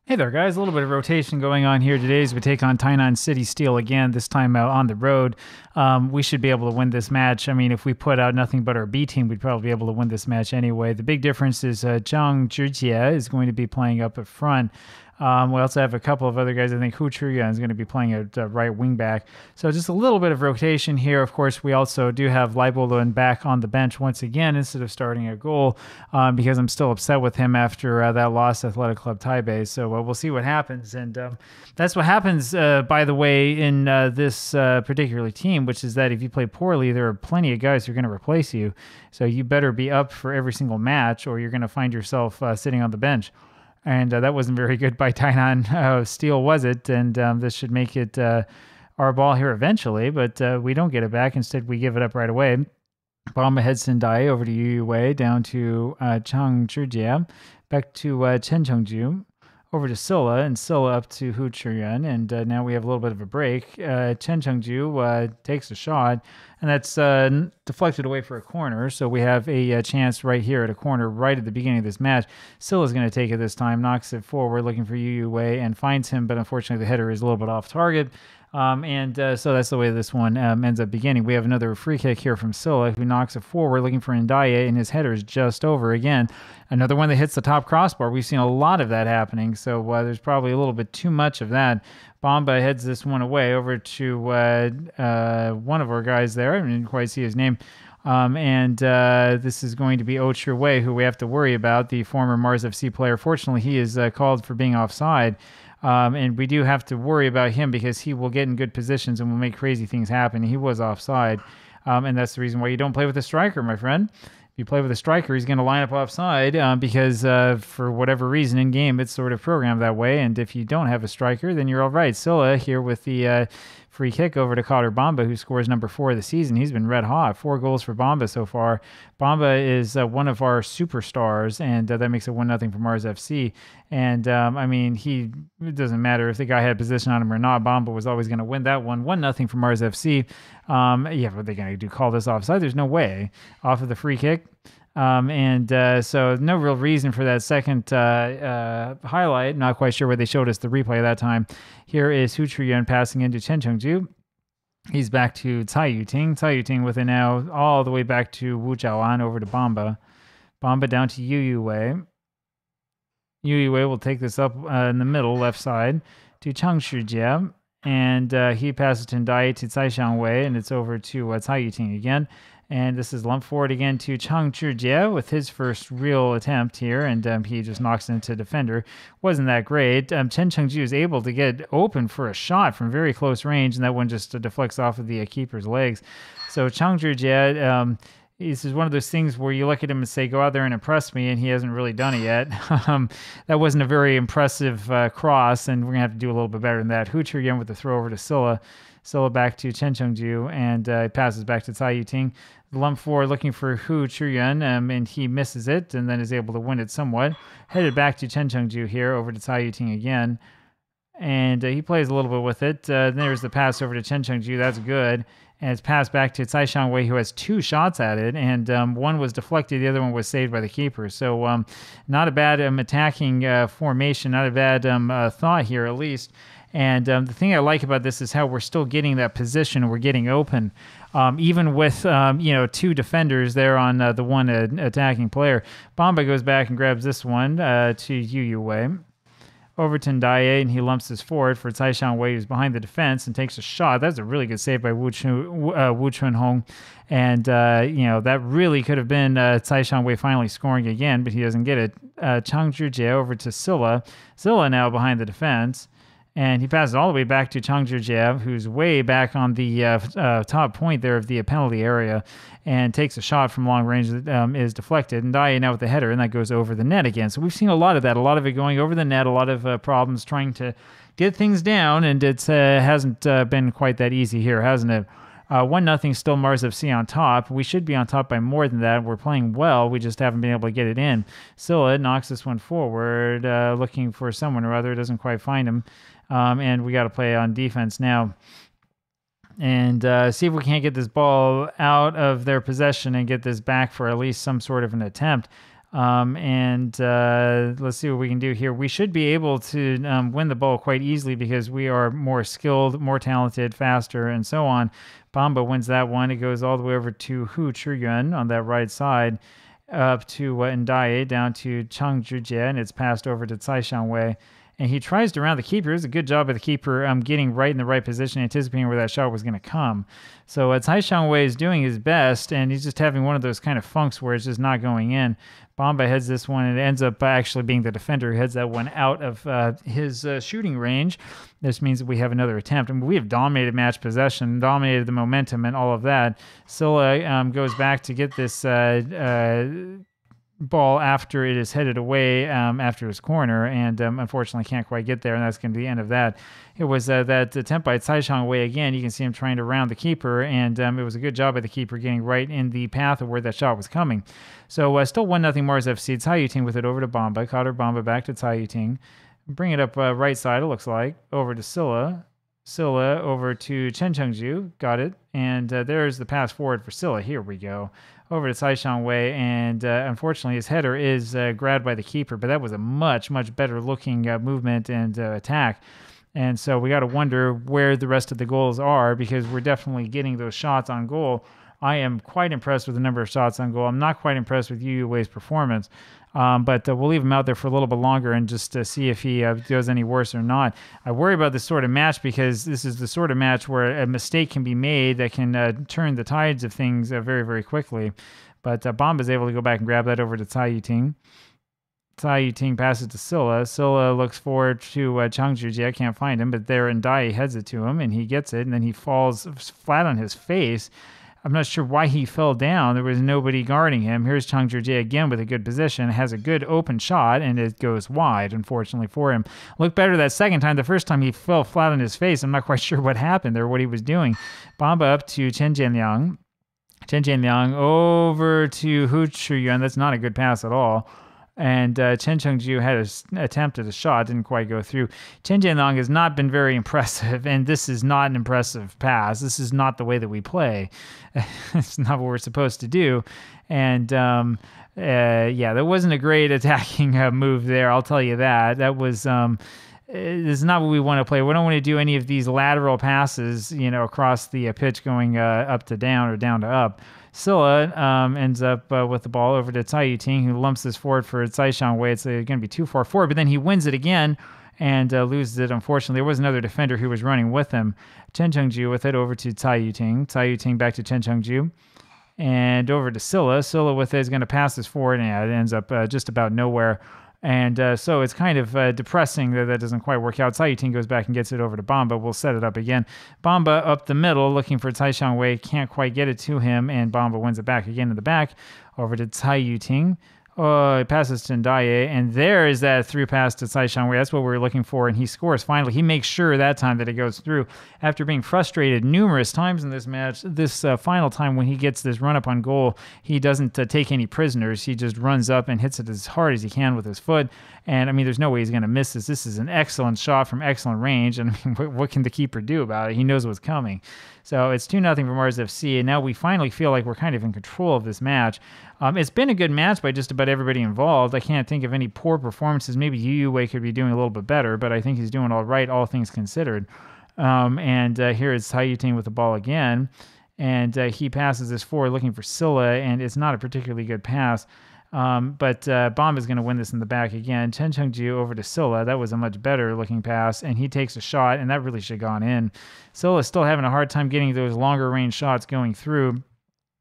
Hey there, guys. A little bit of rotation going on here today as we take on Tainan Steel again, this time out on the road. We should be able to win this match. I mean, if we put out nothing but our B team, we'd probably be able to win this match anyway. The big difference is Zhang Zhijie is going to be playing up at front. We also have a couple of other guys. I think Hu Chuyan is going to be playing at right wing back. So just a little bit of rotation here. Of course, we also do have Leibolin back on the bench once again instead of starting a goal because I'm still upset with him after that loss to Athletic Club Taipei. So we'll see what happens. And that's what happens, by the way, in this particular team, which is that if you play poorly, there are plenty of guys who are going to replace you. So you better be up for every single match or you're going to find yourself sitting on the bench. And that wasn't very good by Tainan Steel, was it? And this should make it our ball here eventually, but we don't get it back. Instead, we give it up right away. Bomba heads Sendai over to Yu Wei, down to Chang Zhijie, back to Chen Chengju, over to Silla, and Silla up to Hu Chuyan, and now we have a little bit of a break. Chen Chengju takes a shot, and that's deflected away for a corner, so we have a chance right here at a corner right at the beginning of this match. Silla's going to take it this time, knocks it forward, looking for Yu Wei, and finds him, but unfortunately the header is a little bit off target. So that's the way this one ends up beginning. We have another free kick here from Silla, who knocks it forward, looking for Ndaye, and his header is just over again. Another one that hits the top crossbar. We've seen a lot of that happening, so there's probably a little bit too much of that. Bomba heads this one away over to one of our guys there. I didn't quite see his name. This is going to be Oh Wei, who we have to worry about, the former Mars FC player. Fortunately, he is called for being offside. And we do have to worry about him because he will get in good positions and will make crazy things happen. He was offside, and that's the reason why you don't play with a striker, my friend. If you play with a striker, he's going to line up offside because for whatever reason in game, it's sort of programmed that way. And if you don't have a striker, then you're all right. Silla here with the free kick over to Cotter Bamba, who scores number 4 of the season. He's been red hot. 4 goals for Bamba so far. Bamba is one of our superstars, and that makes it 1-0 for Mars FC. And it doesn't matter if the guy had position on him or not. Bamba was always going to win that one. 1-0 for Mars FC. What are they going to do? Call this offside? There's no way. Off of the free kick. So no real reason for that second highlight. Not quite sure where they showed us the replay that time. Here is Hu Chuyan passing into Chen Chengju. He's back to Cai Yuting. Cai Yuting with it now all the way back to Wu Zhaoan over to Bamba. Bamba down to Yu Wei. Yu Wei will take this up in the middle, left side, to Chang Shijie. And he passes to Ndai to Cai Xiangwei, and it's over to Cai Yuting again. And this is lumped forward again to Chang Zhijie with his first real attempt here, and he just knocks it into defender. Wasn't that great. Chen Chengju is able to get open for a shot from very close range, and that one just deflects off of the keeper's legs. So Chang Zhijie, this is one of those things where you look at him and say, go out there and impress me, and he hasn't really done it yet. That wasn't a very impressive cross, and we're going to have to do a little bit better than that. Hu Chuyan with the throw over to Silla. Silla back to Chen Chengju, and passes back to Cai Yuting. Lump forward looking for Hu Chuyan, and he misses it and then is able to win it somewhat. Headed back to Chen Chengju here, over to Cai Yuting again. And he plays a little bit with it. There's the pass over to Chen Chengju. That's good. And it's passed back to Cai Xiangwei, who has 2 shots at it, and one was deflected, the other one was saved by the keeper. So not a bad attacking formation, not a bad thought here at least. And the thing I like about this is how we're still getting that position, we're getting open. Even with 2 defenders there on the one attacking player. Bamba goes back and grabs this one to Yu Wei. Over to Ndaye, and he lumps this forward for Cai Xiangwei, who's behind the defense and takes a shot. That's a really good save by Wu Chunhong. And, that really could have been Cai Xiangwei finally scoring again, but he doesn't get it. Chang Zhijie over to Silla. Silla now behind the defense. And he passes all the way back to Chang Zhijie, who's way back on the top point there of the penalty area, and takes a shot from long range that is deflected. And Ndaye now with the header, and that goes over the net again. So we've seen a lot of that, a lot of it going over the net, a lot of problems trying to get things down, and it hasn't been quite that easy here, hasn't it? 1-0 still Mars FC on top. We should be on top by more than that. We're playing well. We just haven't been able to get it in. Silla knocks this one forward, looking for someone or other. Doesn't quite find him. And we got to play on defense now. And see if we can't get this ball out of their possession and get this back for at least some sort of an attempt. Let's see what we can do here. We should be able to win the ball quite easily because we are more skilled, more talented, faster, and so on. Bamba wins that one. It goes all the way over to Hu Chiyuan on that right side, up to Ndaye, down to Chang Zhijie, and it's passed over to Tsai Xiangwei. And he tries to round the keeper. It was a good job of the keeper getting right in the right position, anticipating where that shot was going to come. So Tsai Xiangwei is doing his best, and he's just having one of those kind of funks where it's just not going in. Bamba heads this one, and it ends up actually being the defender who heads that one out of his shooting range. This means that we have another attempt. I mean, we have dominated match possession, dominated the momentum, and all of that. Silla goes back to get this ball after it is headed away after his corner, and unfortunately can't quite get there, and that's going to be the end of that. It was that attempt by Tsai Xiangwei again. You can see him trying to round the keeper, and it was a good job by the keeper getting right in the path of where that shot was coming. So still 1-0 Mars FC. Tsai Yuting with it over to Bamba. Cotter Bamba back to Tsai Yuting. Bring it up right side, it looks like, over to Silla. Silla over to Chen Chengju. Got it. And there's the pass forward for Silla. Here we go. Over to Tsai Xiangwei, and unfortunately his header is grabbed by the keeper, but that was a much, much better looking movement and attack. And so we got to wonder where the rest of the goals are, because we're definitely getting those shots on goal. I am quite impressed with the number of shots on goal. I'm not quite impressed with Yu Wei's performance, but we'll leave him out there for a little bit longer and just see if he does any worse or not. I worry about this sort of match because this is the sort of match where a mistake can be made that can turn the tides of things very, very quickly. But Bamba is able to go back and grab that over to Tsai Yuting. Tsai Yuting passes to Silla. Silla looks forward to Chang Zhijie. I can't find him, but there Ndaye heads it to him, and he gets it, and then he falls flat on his face. I'm not sure why he fell down. There was nobody guarding him. Here's Chang Zhijie again with a good position, has a good open shot, and it goes wide, unfortunately, for him. Looked better that second time. The first time he fell flat on his face. I'm not quite sure what happened there, what he was doing. Bamba up to Chen Jianliang. Chen Jianliang over to Hu Chiyuan. That's not a good pass at all. And Chen Chengju had an attempt at a shot, didn't quite go through. Chen Jianliang has not been very impressive, and this is not an impressive pass. This is not the way that we play. It's not what we're supposed to do. And yeah, that wasn't a great attacking move there, I'll tell you that. That was... this is not what we want to play. We don't want to do any of these lateral passes, across the pitch going up to down or down to up. Silla ends up with the ball over to Tsai Yuting, who lumps this forward for Tsai Xiangwei. It's going to be too far forward, but then he wins it again and loses it, unfortunately. There was another defender who was running with him. Chen Chengju with it over to Tsai Yuting. Tsai Yuting back to Chen Chengju. And over to Silla. Silla with it is going to pass this forward, and it ends up just about nowhere. And so it's kind of depressing that doesn't quite work out. Tsai Yuting goes back and gets it over to Bamba. We'll set it up again. Bamba up the middle, looking for Tsai Xiangwei. Can't quite get it to him, and Bamba wins it back again in the back. Over to Tsai Yuting. It passes to Ndaye, and there is that through pass to Tsai Xiangwei. That's what we were looking for, and he scores finally. He makes sure that time that it goes through. After being frustrated numerous times in this match, this final time when he gets this run-up on goal, he doesn't take any prisoners. He just runs up and hits it as hard as he can with his foot. And, I mean, there's no way he's going to miss this. This is an excellent shot from excellent range, and I mean, what can the keeper do about it? He knows what's coming. So it's 2-0 for Mars FC, and now we finally feel like we're kind of in control of this match. It's been a good match by just about everybody involved. I can't think of any poor performances. Maybe Yu Wei could be doing a little bit better, but I think he's doing all right, all things considered. Here is Tsai Yuting with the ball again, and he passes this forward looking for Silla, and it's not a particularly good pass. But Bamba is going to win this in the back again. Chen Chengju over to Silla. That was a much better looking pass, and he takes a shot, and that really should have gone in. Silla is still having a hard time getting those longer range shots going through.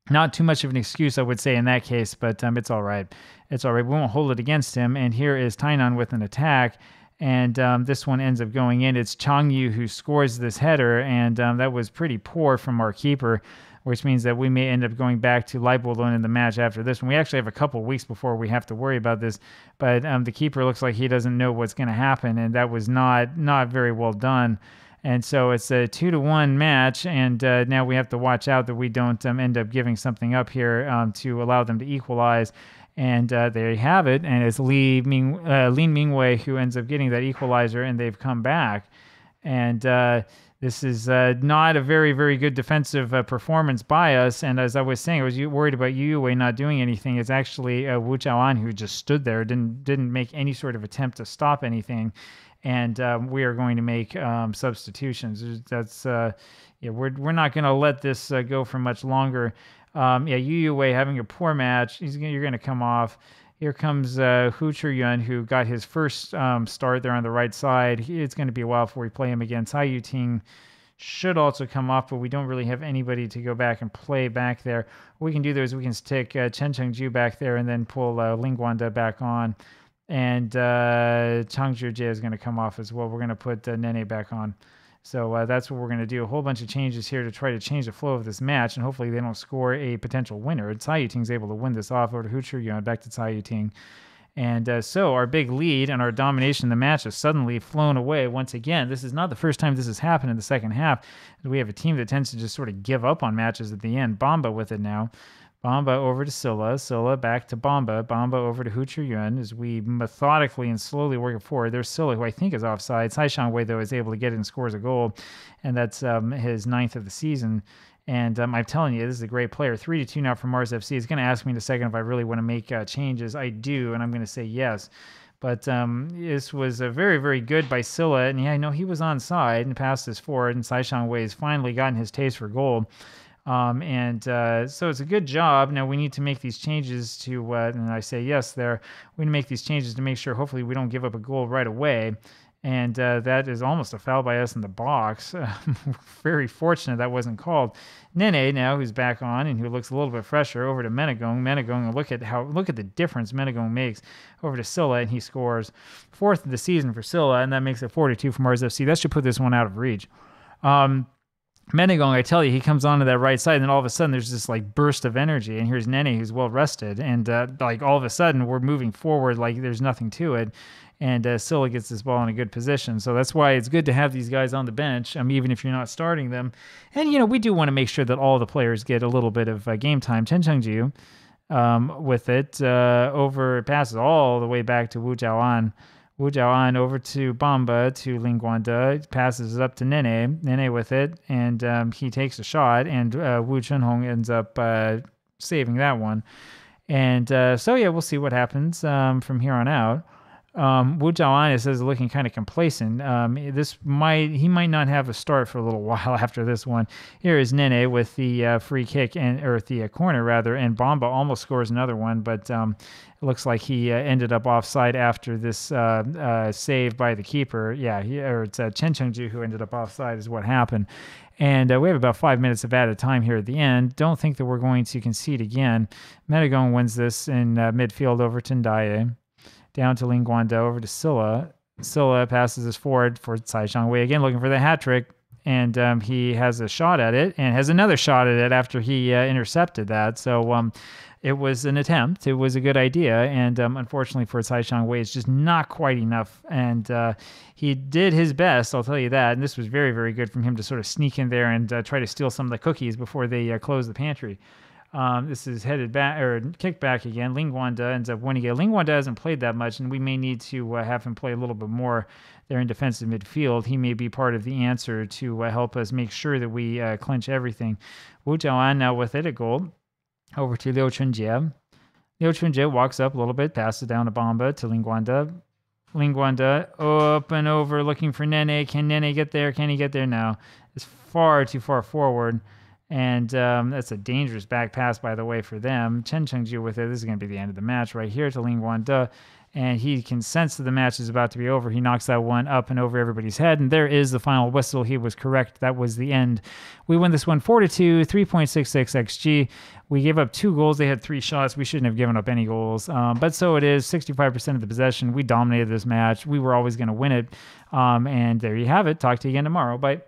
Not too much of an excuse, I would say, in that case, but it's all right. It's all right. We won't hold it against him. And here is Tainan with an attack, and this one ends up going in. It's Chang Yu who scores this header, and that was pretty poor from our keeper, which means that we may end up going back to Leibold in the match after this one. We actually have a couple of weeks before we have to worry about this, but the keeper looks like he doesn't know what's going to happen, and that was not very well done. And so it's a 2-1 match, and now we have to watch out that we don't end up giving something up here to allow them to equalize. And there you have it, and it's Lin Mingwei who ends up getting that equalizer, and they've come back. And this is not a very, very good defensive performance by us. And as I was saying, I was worried about Yu Wei not doing anything. It's actually Wu Chaoan who just stood there, didn't make any sort of attempt to stop anything. And we are going to make substitutions. That's yeah, we're not going to let this go for much longer. Yeah, Yu Wei having a poor match. You're going to come off. Here comes Hu Churyun, who got his first start there on the right side. It's going to be a while before we play him again. Cai Yuting should also come off, but we don't really have anybody to go back and play back there. What we can do there is we can stick Chen Chengju back there and then pull Ling Guanda back on. And Chang Zhujie is going to come off as well. We're going to put Nene back on. So that's what we're going to do. A whole bunch of changes here to try to change the flow of this match, and hopefully they don't score a potential winner. Cai Yuting's able to win this off over to Hu Churyun, back to Cai Yuting. And so our big lead and our domination in the match has suddenly flown away once again. This is not the first time this has happened in the second half. We have a team that tends to just sort of give up on matches at the end. Bamba with it now. Bamba over to Silla. Silla back to Bamba. Bamba over to Hu Churyun as we methodically and slowly work it forward. There's Silla, who I think is offside. Cai Shangwei, though, is able to get it and scores a goal. And that's his 9th of the season. And I'm telling you, this is a great player. 3-2 now for Mars FC. He's going to ask me in a second if I really want to make changes. I do, and I'm going to say yes. But this was very, very good by Silla. And yeah, I know he was onside and passed this forward. And Cai Shangwei has finally gotten his taste for goal. So it's a good job. Now we need to make these changes to, and I say yes there, we need to make these changes to make sure hopefully we don't give up a goal right away. And that is almost a foul by us in the box. Very fortunate that wasn't called. Nene now, who's back on and who looks a little bit fresher, over to Menegong. Menegong, look at the difference Menegong makes. Over to Silla, and he scores 4th of the season for Silla, and that makes it 4-2 for Mars FC. That should put this one out of reach. Menegong, I tell you, he comes onto that right side, and then all of a sudden there's this like burst of energy, and here's Nene, who's well rested, and like all of a sudden we're moving forward like there's nothing to it, and Silla gets this ball in a good position. So that's why it's good to have these guys on the bench, even if you're not starting them. And we do want to make sure that all the players get a little bit of game time. Chen Chengju with it over, passes all the way back to Wu Jiaoan. Wu Jiaoan over to Bamba, to Ling Guanda, passes it up to Nene. Nene with it, and he takes a shot, and Wu Chunhong ends up saving that one. And so, yeah, we'll see what happens from here on out. Wu Jiaoan is looking kind of complacent. He might not have a start for a little while after this one. Here is Nene with the free kick, or the corner rather, and Bamba almost scores another one, but it looks like he ended up offside after this save by the keeper. Yeah, it's Chen Chengju who ended up offside is what happened. And we have about 5 minutes of added time here at the end. Don't think that we're going to concede again. Menegong wins this in midfield over to Ndaye. Down to Ling Guanda, over to Silla. Silla passes this forward for Cai Shangwei, again looking for the hat trick, and he has a shot at it, and has another shot at it after he intercepted that. So it was an attempt. It was a good idea, and unfortunately for Cai Shangwei, it's just not quite enough. And he did his best, I'll tell you that. And this was very, very good from him to sort of sneak in there and try to steal some of the cookies before they close the pantry. This is headed back, or kicked back again. Ling Guanda ends up winning it. Ling Guanda hasn't played that much, and we may need to have him play a little bit more there in defensive midfield. He may be part of the answer to help us make sure that we clinch everything. Wu Jiaoan now with it, a goal. Over to Liu Chunjie. Liu Chunjie walks up a little bit, passes down to Bamba, to Ling Guanda. Ling Guanda up and over, looking for Nene. Can Nene get there? Can he get there? No. It's far too far forward. And that's a dangerous back pass, by the way, for them. Chen Chengju with it. This is going to be the end of the match right here to Ling Guanda. And he can sense that the match is about to be over. He knocks that one up and over everybody's head. And there is the final whistle. He was correct. That was the end. We win this one 4-2, 3.66 XG. We gave up 2 goals. They had 3 shots. We shouldn't have given up any goals. But so it is. 65% of the possession. We dominated this match. We were always going to win it. And there you have it. Talk to you again tomorrow. Bye.